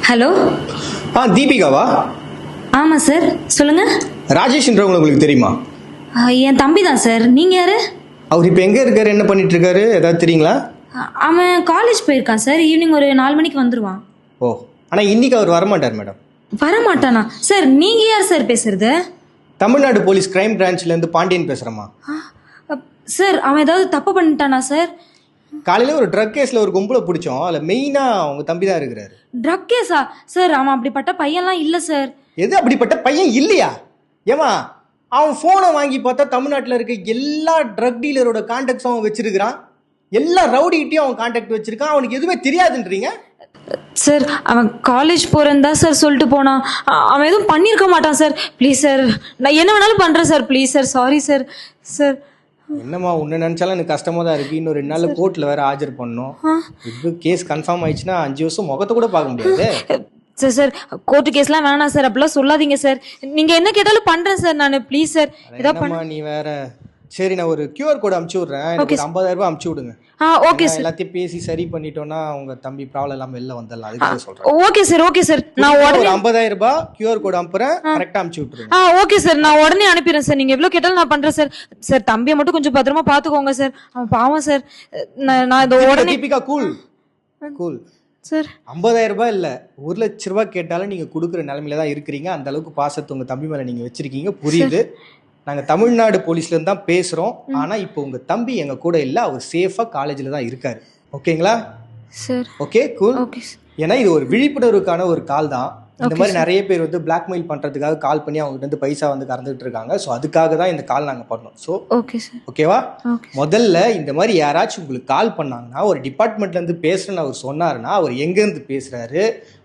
Hello. தீபிகாவா? ஆமாம் sir, சொல்லுங்கள். ராஜேஷ்ன்றவங்க உங்களுக்கு தெரியுமா? என் தம்பி தான் சார். நீங்கள் யார்? அவர் இப்போ எங்கே இருக்காரு, என்ன பண்ணிட்டு இருக்காரு, ஏதாவது தெரியுங்களா? அவன் காலேஜ் போயிருக்கான் சார். ஈவினிங் ஒரு 4 மணிக்கு வந்துடுவான். ஓ, ஆனால் இன்னைக்கு அவர் வரமாட்டார் மேடம். வரமாட்டானா சார்? நீங்கள் யார் சார் பேசுறது? தமிழ்நாடு போலீஸ் கிரைம் பிரான்ச்லேருந்து பாண்டியன் பேசுகிறேம்மா. சார், அவன் ஏதாவது தப்பு பண்ணிட்டானா சார்? காலையில் ஒரு ட்ரக் கேஸில் ஒரு கும்பலை பிடிச்சோம். அதில் மெயினாக அவங்க தம்பி தான் இருக்கிறாரு. ட்ரக் கேஸா சார்? அவன் அப்படிப்பட்ட பையன்லாம் இல்லை சார். எது அப்படிப்பட்ட பையன் இல்லையா? ஏமா, அவன் ஃபோனை வாங்கி பார்த்தா தமிழ்நாட்டில் இருக்க எல்லா ட்ரக் டீலரோட கான்டாக்ட்ஸும் அவன் வச்சிருக்கிறான். எல்லா ரவுடிகிட்டையும் அவன் கான்டாக்ட் வச்சிருக்கான். அவனுக்கு எதுவுமே தெரியாதுன்றீங்க சார். அவன் காலேஜ் போகிறேன்னு தான் சார் சொல்லிட்டு போனான். அவன் எதுவும் பண்ணியிருக்க மாட்டான் சார். ப்ளீஸ் சார், நான் என்ன வேணாலும் பண்ணுறேன் sir. Please sir, sorry sir. Sir என்னம்மா, உன்னை நினச்சாலும் எனக்கு கஷ்டமாக தான் இருக்குது. இன்னும் 2 நாளில் கோர்ட்டில் வேறு ஆஜர் பண்ணணும். இப்போ கேஸ் கன்ஃபார்ம் ஆயிடுச்சுன்னா 5 வருஷம் முகத்தை கூட பார்க்க முடியாது. சார் சார், கோர்ட்டு கேஸ்லாம் வேணாம் சார். அப்படிலாம் சொல்லாதீங்க சார். நீங்கள் என்ன கேட்டாலும் பண்ணுறேன் சார் நான். ப்ளீஸ் சார், ஏதாவது நீ வேற. சரி, நான் ஒரு QR கோட் அமுச்சு விட்றேன். எனக்கு 50,000 ரூபாய் அமுச்சு விடுங்க. Okay sir. எல்லாத்தையும் பேசி சரி பண்ணிட்டோம்னா உங்க தம்பி ப்ராப்ளம் இல்லாமல் வெளில வந்துடலாம். அதுக்கு சொல்கிறேன். Okay sir, okay sir. நான் உடனே 50,000 ரூபாய் QR கோட் அனுப்புறேன். கரெக்டாக அமுச்சு விட்டுருங்க. ஓகே சார், நான் உடனே அனுப்பிடுறேன் சார். நீங்கள் எவ்வளோ கேட்டாலும் நான் பண்ணுறேன் சார். சார், தம்பியை மட்டும் கொஞ்சம் பத்திரமா பார்த்துக்கோங்க சார். அவன் பாவம் சார். நான் இதை உடனே. Deepika, cool cool sir. 50,000 ரூபாய் இல்லை, 1 லட்ச ரூபாய் கேட்டாலும் நீங்கள் கொடுக்குற நிலைமையில தான் இருக்கிறீங்க. அந்த அளவுக்கு பாசத்தை உங்கள் தம்பி மேலே நீங்கள் வச்சிருக்கீங்க. புரியுது. நாங்கள் தமிழ்நாடு போலீஸ்லேருந்து தான் பேசுகிறோம். ஆனால் இப்போ உங்கள் தம்பி எங்கள் கூட இல்லை. அவர் சேஃபாக காலேஜில் தான் இருக்கார். ஓகேங்களா சார்? Okay, cool. ஓகே. ஏன்னா இது ஒரு விழிப்புணர்வுக்கான ஒரு கால் தான். இந்த மாதிரி நிறைய பேர் வந்து பிளாக்மெயில் பண்ணுறதுக்காக கால் பண்ணி அவங்ககிட்ட வந்து பைசா வந்து கறந்துட்டு இருக்காங்க. ஸோ அதுக்காக தான் இந்த கால் நாங்கள் பண்ணோம். So okay sir. ஓகேவா? முதல்ல இந்த மாதிரி யாராச்சும் உங்களுக்கு கால் பண்ணாங்கன்னா, ஒரு டிபார்ட்மெண்ட்லேருந்து பேசுகிறேன்னு அவர் சொன்னாருன்னா, அவர் எங்கேருந்து பேசுகிறாரு,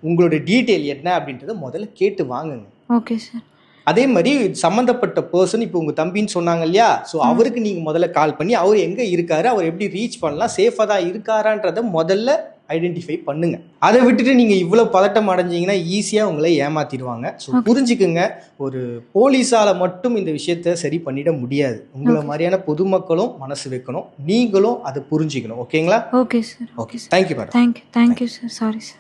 உங்களோட டீட்டெயில் என்ன அப்படின்றத முதல்ல கேட்டு வாங்குங்க. Okay sir. அதே மாதிரி சம்மந்தப்பட்ட பர்சன் இப்போ உங்கள் தம்பின்னு சொன்னாங்க இல்லையா? ஸோ அவருக்கு நீங்கள் முதல்ல கால் பண்ணி அவர் எங்கே இருக்காரு, அவர் எப்படி ரீச் பண்ணலாம், சேஃபாக தான் இருக்காரான்றதை முதல்ல ஐடென்டிஃபை பண்ணுங்க. அதை விட்டுட்டு நீங்கள் இவ்வளோ பதட்டம் அடைஞ்சிங்கன்னா ஈஸியாக உங்களை ஏமாத்திடுவாங்க. ஸோ புரிஞ்சுக்குங்க, ஒரு போலீஸால் மட்டும் இந்த விஷயத்த சரி பண்ணிட முடியாது. உங்களை மாதிரியான பொதுமக்களும் மனசு வைக்கணும், நீங்களும் அதை புரிஞ்சுக்கணும். ஓகேங்களா? Okay sir. Okay, thank you madam. Thank you sir. Sorry sir.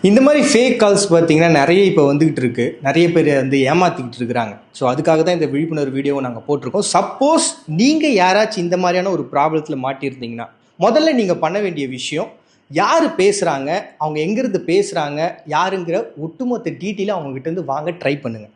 இந்த மாதிரி ஃபேக் கால்ஸ் பார்த்தீங்கன்னா நிறைய இப்போ வந்துகிட்டு இருக்கு. நிறைய பேர் வந்து ஏமாத்திக்கிட்டு இருக்கிறாங்க. ஸோ அதுக்காக தான் இந்த விழிப்புணர்வு வீடியோவை நாங்கள் போட்டிருக்கோம். சப்போஸ் நீங்கள் யாராச்சும் இந்த மாதிரியான ஒரு ப்ராப்ளத்தில் மாட்டியிருந்தீங்கன்னா, முதல்ல நீங்கள் பண்ண வேண்டிய விஷயம், யார் பேசுகிறாங்க, அவங்க எங்கேருந்து பேசுகிறாங்க, யாருங்கிற ஒட்டுமொத்த டீட்டெயிலும் அவங்ககிட்டருந்து வாங்க ட்ரை பண்ணுங்கள்.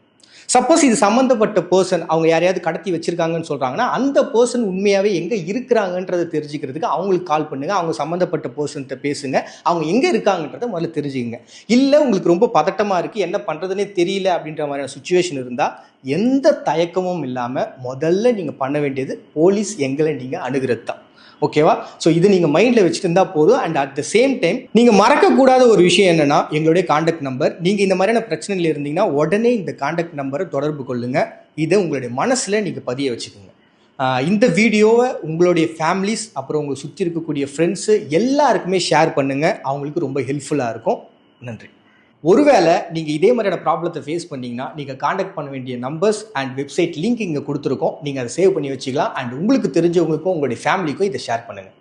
சப்போஸ் இது சம்மந்தப்பட்ட பர்சன் அவங்க யாரையாவது கடத்தி வச்சிருக்காங்கன்னு சொல்கிறாங்கன்னா, அந்த பர்சன் உண்மையாகவே எங்கே இருக்கிறாங்கன்றதை தெரிஞ்சுக்கிறதுக்கு அவங்களுக்கு கால் பண்ணுங்கள். அவங்க சம்மந்தப்பட்ட பர்சன்கிட்ட பேசுங்க. அவங்க எங்கே இருக்காங்கன்றதை முதல்ல தெரிஞ்சுக்கங்க. இல்லை உங்களுக்கு ரொம்ப பதட்டமாக இருக்குது, என்ன பண்ணுறதுனே தெரியல அப்படின்ற மாதிரியான சுச்சுவேஷன் இருந்தால், எந்த தயக்கமும் இல்லாமல் முதல்ல நீங்கள் பண்ண வேண்டியது போலீஸ் எங்களை நீங்கள் அணுகிறது தான். ஓகேவா? ஸோ இது நீங்கள் மைண்டில் வச்சுட்டு இருந்தால் போதும். And at the same time நீங்கள் மறக்கக்கூடாத ஒரு விஷயம் என்னென்னா, எங்களுடைய கான்டாக்ட் நம்பர். நீங்கள் இந்த மாதிரியான பிரச்சனையில் இருந்தீங்கன்னா உடனே இந்த கான்டாக்ட் நம்பரை தொடர்பு கொள்ளுங்கள். இதை உங்களுடைய மனசில் நீங்கள் பதிய வச்சுக்கோங்க. இந்த வீடியோவை உங்களுடைய ஃபேமிலிஸ், அப்புறம் உங்களை சுற்றி இருக்கக்கூடிய ஃப்ரெண்ட்ஸு எல்லாருக்குமே ஷேர் பண்ணுங்கள். அவங்களுக்கு ரொம்ப ஹெல்ப்ஃபுல்லாக இருக்கும். நன்றி. ஒருவேளை நீங்கள் இதே மாதிரியான ப்ராப்ளத்தை ஃபேஸ் பண்ணிங்கன்னா, நீங்கள் காண்டாக்ட் பண்ண வேண்டிய நம்பர்ஸ் அண்ட் வெப்சைட் லிங்க் இங்கே கொடுத்துருக்கோம். நீங்கள் அதை சேவ் பண்ணி வச்சுக்கலாம். அண்ட் உங்களுக்கு தெரிஞ்சவங்களுக்கும் உங்களுடைய ஃபேமிலிக்கும் இதை ஷேர் பண்ணுங்கள்.